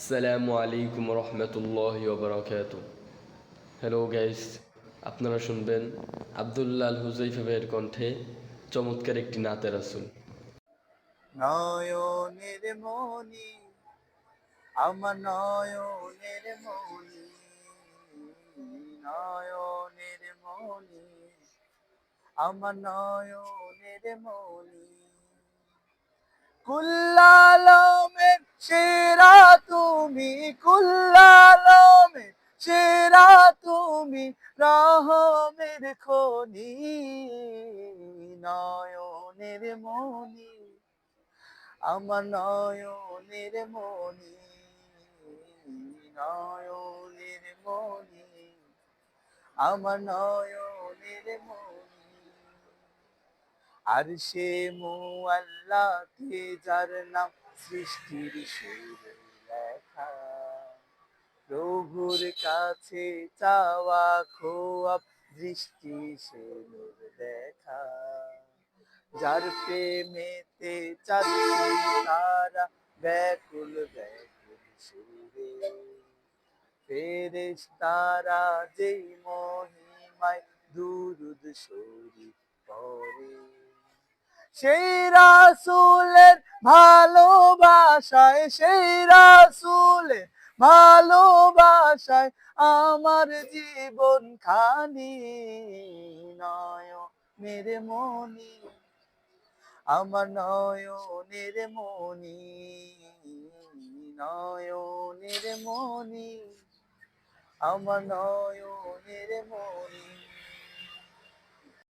আসসালামু আলাইকুম রহমতুল্লাহি ওবরাকাতু। হ্যালো গাইস, আপনারা শুনবেন আবদুল্লাহ আল হুজাইফা ভাইয়ের কণ্ঠে চমৎকার একটি নাতে রাসূল। নয়নের মনি, আমার নয়নের মনি, নয়নের মনি, আমার নয়নের মনি। কুল্লালমের সেরা তুমি, কুল্লালমের সেরা তুমি, রহমের খনি, নয়নের মনি, আমার নয়নের মনি, নয়নের মনি, আমার নয়নের মনি। আর সে মুআল্লাতে যার নাম সৃষ্টির শুরু লেখা, প্রভুর কাছে চাওয়া খোয়াব দৃষ্টি সে নূর দেখা। যার প্রেমেতে চাঁদ তারা ব্যাকুল ব্যাকুল সুরে, ফেরেশতারা যেই মহিমায় দুরুদ শরীফ পড়ে, সেই রাসূলের ভালোবাসায়, সেই রাসূলের ভালোবাসায় আমার জীবন খানি, নয়নের মনি, আমার নয়নের মনি, নয়নের মনি, আমার নয়নের মনি।